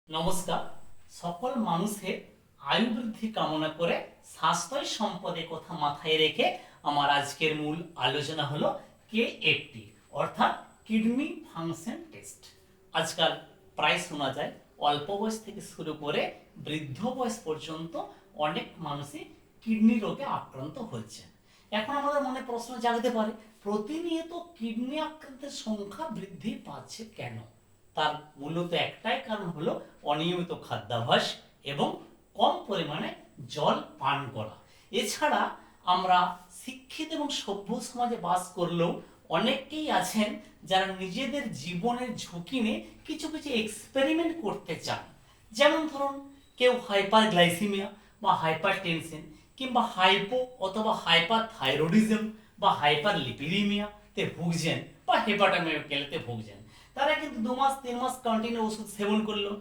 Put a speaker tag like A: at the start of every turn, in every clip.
A: নমস্কার। সকল মানুষের আয়ু বৃদ্ধি কামনা করে স্বাস্থ্য সম্পদের কথা মাথায় রেখে আমার আজকের মূল আলোচনা হলো কেএফটি অর্থাৎ কিডনি ফাংশন টেস্ট। আজকাল প্রায় শোনা যায় অল্প বয়স থেকে শুরু করে বৃদ্ধ বয়স পর্যন্ত অনেক মানুষই কিডনি রোগে আক্রান্ত হচ্ছে। এখন আমাদের মনে প্রশ্ন জাগতে পারে, প্রতিনিয়ত কিডনি আক্রান্তের সংখ্যা বৃদ্ধি পাচ্ছে কেন? তার মূলত একটাই কারণ হলো অনিয়মিত খাদ্যাভ্যাস এবং কম পরিমাণে জল পান করা। এছাড়া আমরা শিক্ষিত এবং সভ্য সমাজে বাস করলেও অনেকেই আছেন যারা নিজেদের জীবনের ঝুঁকি নিয়ে কিছু কিছু এক্সপেরিমেন্ট করতে চান। যেমন ধরুন, কেউ হাইপার গ্লাইসিমিয়া বা হাইপার টেনশন কিংবা হাইপো অথবা হাইপার থাইরয়েডিজম বা হাইপার লিপিডিমিয়াতে ভুগছেন বা হেপাটোমেগালিতে ভুগছেন। তারা কিন্তু 2 মাস 3 মাস কন্টিনিউ ওষুধ সেবন করলো,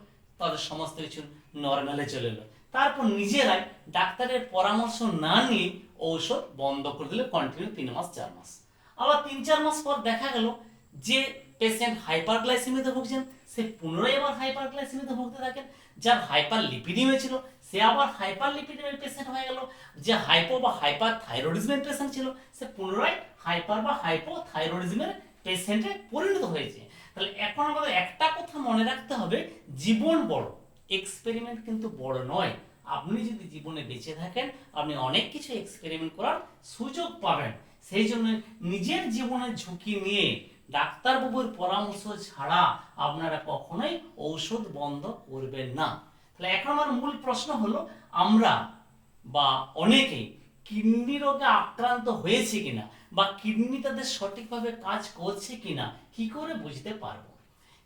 A: তাদের সমস্ত কিছু নর্মালে চলে এলো। তারপর নিজেরাই ডাক্তারের পরামর্শ না নিয়ে ঔষধ বন্ধ করে দিলে কন্টিনিউ 3 মাস 4 মাস। আবার 3-4 মাস পর দেখা গেল যে পেশেন্ট হাইপার গ্লাইসেমিয়াতে ভুগছেন সে পুনরায় আবার হাইপার গ্লাইসেমিয়াতে ভুগতে থাকেন। যার হাইপার লিপিডিমিয়া ছিল সে আবার হাইপার লিপিডিমিয়ার পেশেন্ট হয়ে গেল। যে হাইপো বা হাইপার থাইরয়েডিজমের পেশেন্ট ছিল সে পুনরায় হাইপার বা হাইপো থাইরয়েডিজমের পেশেন্টে পরিণত হয়েছে। তাহলে এখন আমাদের একটা কথা মনে রাখতে হবে, জীবন বড়, এক্সপেরিমেন্ট কিন্তু বড় নয়। আপনি যদি জীবনে বেঁচে থাকেন আপনি অনেক কিছু এক্সপেরিমেন্ট করার সুযোগ পাবেন। সেই জন্য নিজের জীবনের ঝুঁকি নিয়ে ডাক্তারবাবুর পরামর্শ ছাড়া আপনারা কখনোই ঔষধ বন্ধ করবেন না। তাহলে এখন আমার মূল প্রশ্ন হলো, আমরা বা অনেকেই কিডনি রোগে আক্রান্ত হয়েছে কিনা বা কিডনি তাদের সঠিকভাবে কাজ করছে কিনা কি করে বুঝতে পারবো?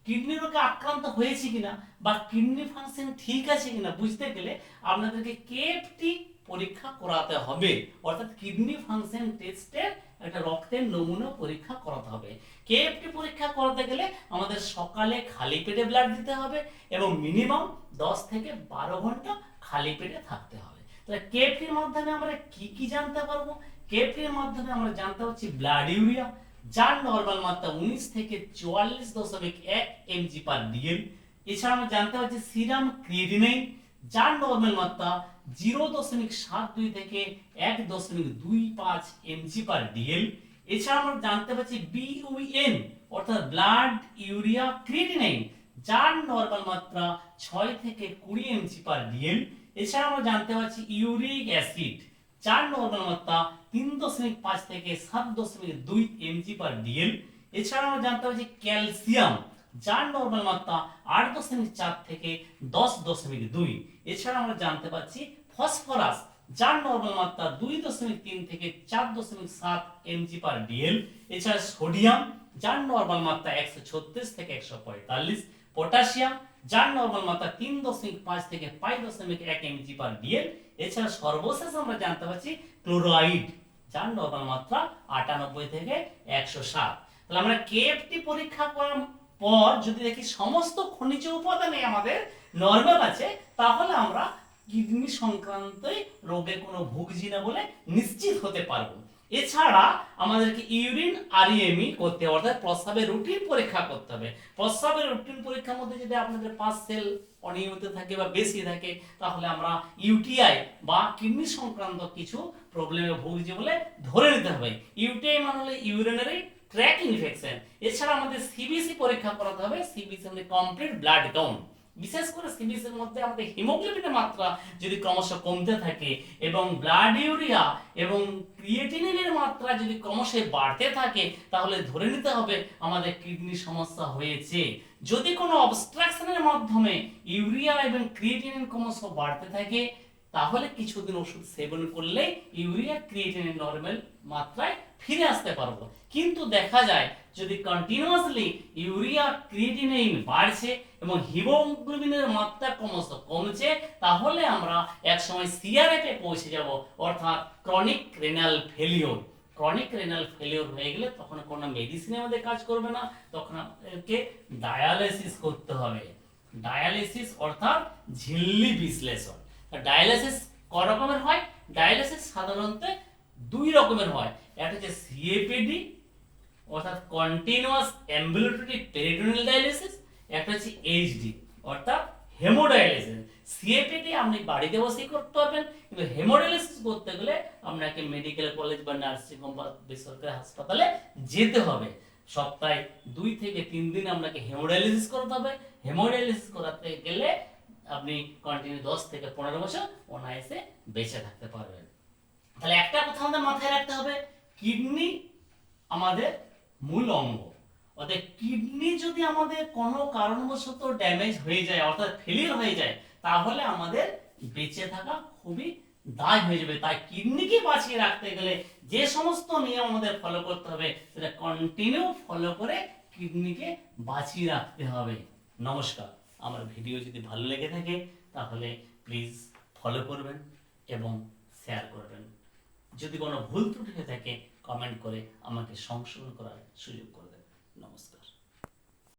A: কিডনি রোগে আক্রান্ত হয়েছে কিনা বা কিডনি ফাংশন ঠিক আছে কিনা বুঝতে গেলে আপনাদেরকে কেএফটি পরীক্ষা করাতে হবে, অর্থাৎ কিডনি ফাংশন টেস্টের একটা রক্তের নমুনা পরীক্ষা করাতে হবে। কেএফটি পরীক্ষা করাতে গেলে আমাদের সকালে খালি পেটে ব্লাড দিতে হবে এবং মিনিমাম 10 থেকে 12 ঘন্টা খালি পেটে থাকতে হবে। তাহলে কেএফটির মাধ্যমে আমরা কি কি জানতে পারবো? কেএফটির মাধ্যমে আমরা জানতে পারছি ব্লাড ইউরিয়া, যার নরমাল মাত্রা 19 থেকে 44.1 mg/dl। এছাড়া আমরা জানতে পারছি সিরাম ক্রিয়েটিনিন, যার নরমাল মাত্রা 0.72 থেকে 1.25 mg/dl। এছাড়া আমরা জানতে পারছি বিইউএন অর্থাৎ ব্লাড ইউরিয়া ক্রিয়েটিনিন, যার নরমাল মাত্রা 6 থেকে 20 mg/dl। এছাড়া আমরা জানতে পারছি ইউরিক অ্যাসিড, যার নরমাল মাত্রা 3.5 থেকে 7.2 mg/dl। এছাড়া আমরা জানতে পারছি ক্যালসিয়াম, যার নরমাল মাত্রা 8.4 থেকে 10.2। এছাড়া আমরা জানতে পারছি ফসফরাস, যার নরমাল মাত্রা 2.3 থেকে 4.7 mg/dl। এছাড়া সোডিয়াম, যার নরমাল মাত্রা 136 থেকে 145। পটাশিয়াম, যার নরমাল মাত্রা 3.5 থেকে 5.1 mg/dl। এছাড়া সর্বশেষ আমরা জানতে পারছি ক্লোরাইড, যার নরমাল মাত্রা 98 থেকে 107। তাহলে আমরা কেএফটি পরীক্ষা করার পর যদি দেখি সমস্ত খনিজ উপাদানই আমাদের নরমাল আছে, তাহলে আমরা কিডনি সংক্রান্ত রোগে কোনো ভুগছি না বলে নিশ্চিত হতে পারবো। এছাড়া আমাদেরকে ইউরিন আরইএমই করতে হবে, অর্থাৎ প্রস্রাবের রুটিন পরীক্ষা করতে হবে। প্রস্রাবের রুটিন পরীক্ষার মধ্যে যদি আপনাদের 5 সেল অনিয়মিত থাকে বা বেশি থাকে, তাহলে আমরা ইউটিআই বা কিডনি সংক্রান্ত কিছু প্রবলেমে ভুগছি বলে ধরে নিতে হবে। ইউটিআই মানে হলো ইউরিনারি ট্র্যাক ইনফেকশন। এছাড়া আমাদের সিবিসি পরীক্ষা করাতে হবে, সিবিসি মানে কমপ্লিট ব্লাড কাউন্ট। বিশেষ করে সিবিসির মধ্যে আমাদের হিমোগ্লোবিনের মাত্রা যদি ক্রমশ কমতে থাকে এবং ব্লাড ইউরিয়া এবং ক্রিয়েটিনিনের মাত্রা যদি ক্রমশ বাড়তে থাকে, তাহলে ধরে নিতে হবে আমাদের কিডনি সমস্যা হয়েছে। যদি কোনো অবস্ট্রাকশনের মাধ্যমে ইউরিয়া এবং ক্রিয়েটিনিন ক্রমশ বাড়তে থাকে, তাহলে কিছুদিন ওষুধ সেবন করলে ইউরিয়া ক্রিয়েটিনিন নরমাল মাত্রায় ফিরে আসতে পারবো। কিন্তু দেখা যায় যদি কন্টিনিউয়াসলি ইউরিয়া ক্রিয়েটিনিন বাড়ছে এবং হিমোগ্লোবিনের মাত্রা ক্রমশ কমছে, তাহলে আমরা একসময় সিআরএফ এ পৌঁছে যাব, অর্থাৎ chronic renal failure. Chronic renal failure হয়ে গেলে তখন কোনো মেডিসিন আমাদের কাজ করবে না, তখন আমাদেরকে ডায়ালিসিস করতে হবে। ডায়ালিসিস অর্থাৎ ঝিল্লি বিশ্লেষণ। ডায়ালিসিস ক রকমের হয়? ডায়ালিসিস সাধারণত 2 রকমের হয়। একটা হচ্ছে সিএপিডি অর্থাৎ কন্টিনিউয়াস অ্যাম্বুলেটরি পেরিটোনিয়াল ডায়ালিসিস, একটা হচ্ছে এইচডি অর্থাৎ হেমো সিএপিটি আপনি বাড়িতে বসেই করতে পারবেন, কিন্তু হেমোডায়ালিসিস করতে গেলে আপনাকে মেডিকেল কলেজ বা নার্সিং হোম বা বেসরকারি হাসপাতালে যেতে হবে। সপ্তাহে 2 থেকে 3 দিন আপনাকে হেমোডায়ালিসিস করতে হবে। হেমোডায়ালিসিস করাতে গেলে আপনি কন্টিনিউ 10 থেকে 15 বছর অনায়াসে বেঁচে থাকতে পারবেন। তাহলে একটা কথা আমাদের মাথায় রাখতে হবে, কিডনি আমাদের মূল অঙ্গ। অর্থাৎ কিডনি যদি আমাদের কোনো কারণবশত ড্যামেজ হয়ে যায়, অর্থাৎ ফেলিয়ার হয়ে যায়, তাহলে আমাদের বেঁচে থাকা খুবই দায় হয়ে যাবে। তাই কিডনিকে বাঁচিয়ে রাখতে গেলে যে সমস্ত নিয়ম আমাদের ফলো করতে হবে সেটা কন্টিনিউ ফলো করে কিডনিকে বাঁচিয়ে রাখতে হবে। নমস্কার। আমার ভিডিও যদি ভালো লেগে থাকে তাহলে প্লিজ ফলো করবেন এবং শেয়ার করবেন। যদি কোনো ভুল ত্রুটি হয়ে থাকে কমেন্ট করে আমাকে সংশোধন করার সুযোগ করে দেবেন। নমস্কার।